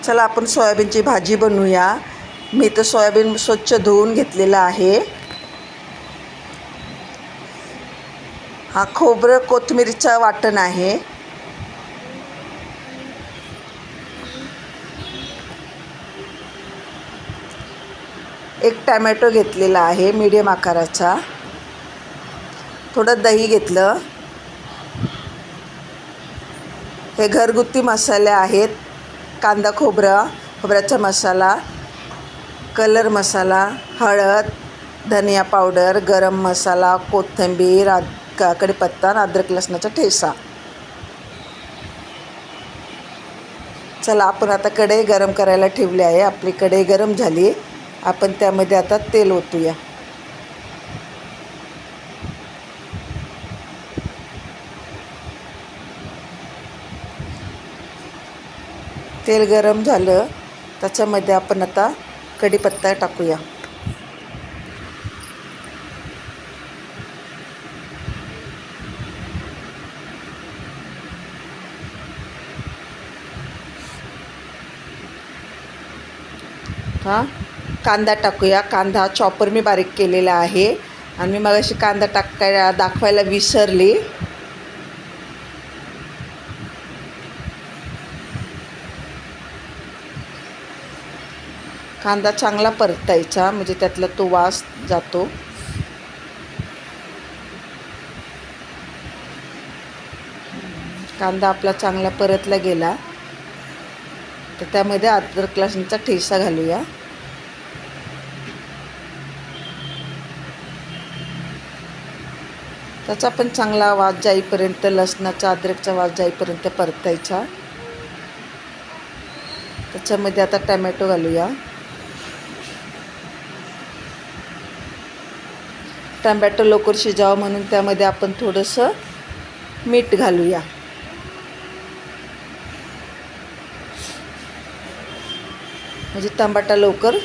चला आपण सोयाबीनची भाजी बनवूया. मी तर सोयाबीन स्वच्छ धुवून घेतलेलं आहे. हा खोबरं कोथिंबीरचा वाटण आहे. एक टॅमॅटो घेतलेला आहे मीडियम आकाराचा. थोडं दही घेतलं. हे घरगुती मसाले आहेत. कांदा खोबऱ्याचा मसाला, कलर मसाला, हळद, धनिया पावडर, गरम मसाला, कोथिंबीर, कढीपत्ता, अद्रक लसणाचा ठेचा. चला आपण आता कढई गरम करायला ठेवली आहे. आपली कढई गरम झाली. आपण त्यामध्ये आता तेल ओतूया. तेल गरम झालं, त्याच्यामध्ये आपण आता कढीपत्ता टाकूया. कांदा टाकूया. कांदा चॉपर मी बारीक केलेला आहे आणि मी मगाशी कांदा दाखवायला विसरली. कांदा चांगला परतायचा म्हणजे त्यातला तो वास जातो. कांदा आपला चांगला परतला गेला तर त्यामध्ये अद्रक लसणाचा ठेचा घालूया. त्याचा पण चांगला वास जाईपर्यंत, लसणाचा अद्रकचा वास जाईपर्यंत परतायचा. त्याच्यामध्ये आता टमॅटो घालूया. टमॅटो लवकर शिजावं म्हणून त्यामध्ये आपण थोडंसं मीठ घालूया. म्हणजे टमाटा लवकर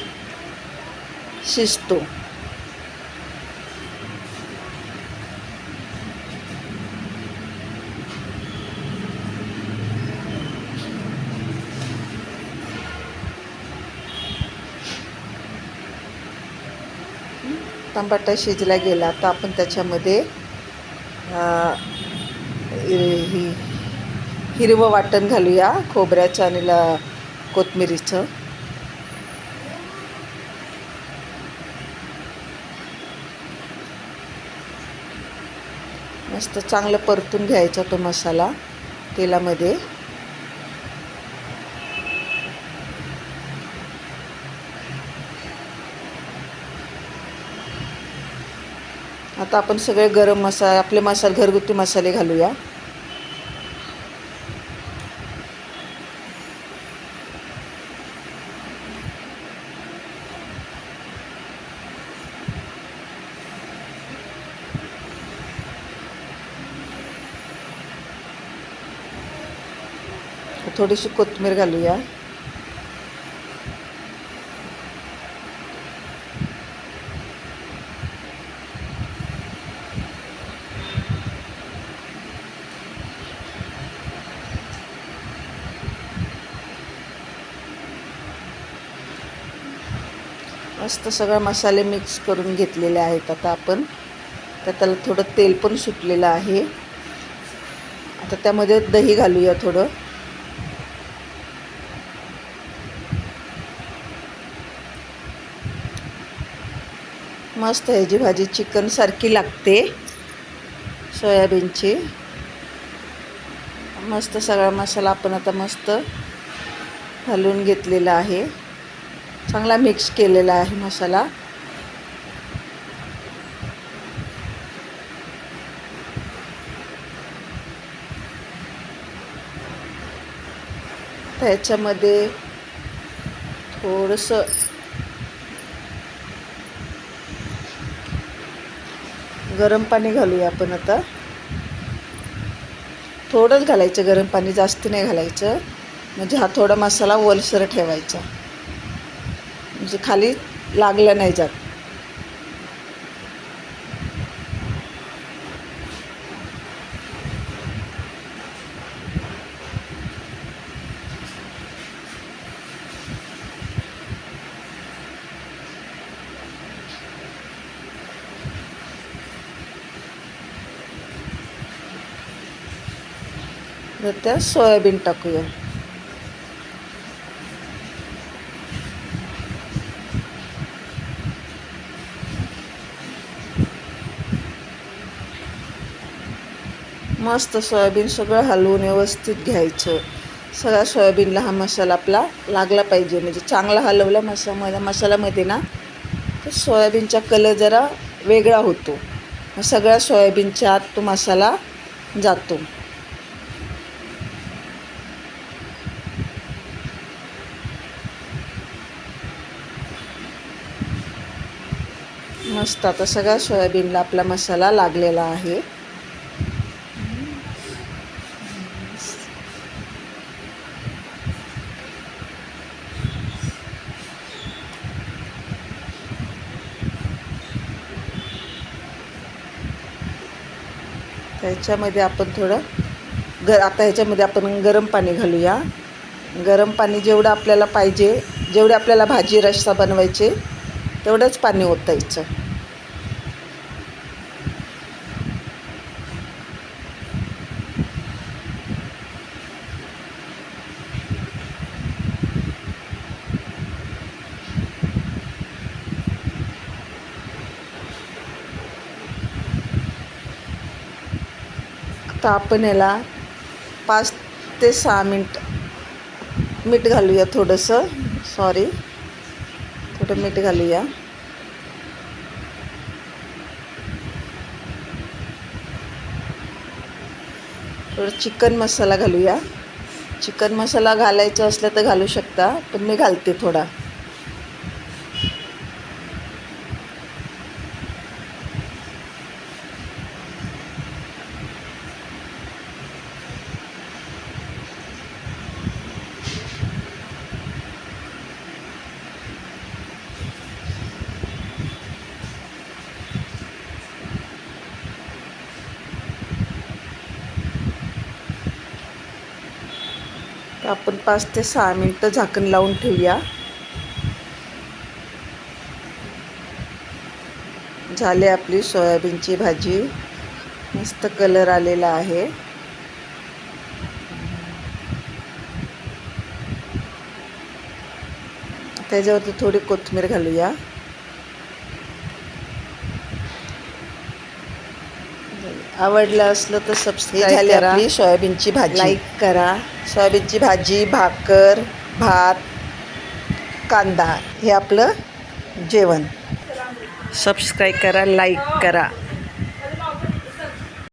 शिजतो. टमाटा शिजला गेला तर आपण त्याच्यामध्ये हिरवं वाटण घालूया, खोबऱ्याचं आणि कोथिंबीरीचं. मस्त चांगलं परतून घ्यायचा तो मसाला तेलामध्ये. आता आपण सगळे गरम मसाले, आपले घरगुती मसाले घालूया. थोडीशी कोथिंबीर घालूया. मस्त सगळे मसाले मिक्स करून घेतलेले आहेत. आता आपण त्याला थोडं तेल पण सुटलेलं आहे. आता त्यामध्ये दही घालूया थोडं. मस्त ह्याची भाजी चिकन सारखी लागते सोयाबीनची. मस्त सगळा मसाला आपण आता मस्त घालून घेतलेला आहे. चांगला मिक्स केलेला आहे मसाला. त्याच्यामध्ये थोडंसं गरम पाणी घालूया आपण आता. थोडंच घालायचं गरम पाणी, जास्त नाही घालायचं. म्हणजे हा थोडा मसाला ओलसर ठेवायचा, म्हणजे खाली लागलं नाही जात. तर त्या सोयाबीन टाकूया. मस्त सोयाबीन सगळं हलवून व्यवस्थित घ्यायचं. सगळ्या सोयाबीनला हा मसाला आपला लागला पाहिजे. म्हणजे चांगला हलवला मसाल्यामध्ये ना तर सोयाबीनचा कलर जरा वेगळा होतो. मग सगळ्या सोयाबीनच्या आत तो मसाला जातो. मस्त आता सगळ्या सोयाबीनला आपला मसाला लागलेला आहे. त्याच्यामध्ये आपण थोडं आता ह्याच्यामध्ये आपण गरम पाणी घालूया. गरम पाणी जेवढं आपल्याला पाहिजे, जेवढे आपल्याला भाजी रस्सा बनवायचे तेवढंच पाणी ओतायचं. आता आपण याला 5 ते 6 मिनिट मीठ घालूया. थोडंसं थोडं मीठ घालूया. थोडं चिकन मसाला घालूया. चिकन मसाला घालायचा असलं तर घालू शकता, पण मी घालते थोडा. तर आपण 5 ते 6 मिनिटं झाकण लावून ठेवूया. झाली आपली सोयाबीनची भाजी. मस्त कलर आलेला आहे. त्याच्यावरती थोडी कोथिंबीर घालूया. आवडलं असलं तर सबस्क्राईब करा. आपली सोयाबीनची भाजी लाईक करा. सोयाबीनची भाजी, भाकर, भात, कांदा हे आपलं जेवण. सबस्क्राईब करा, लाईक करा.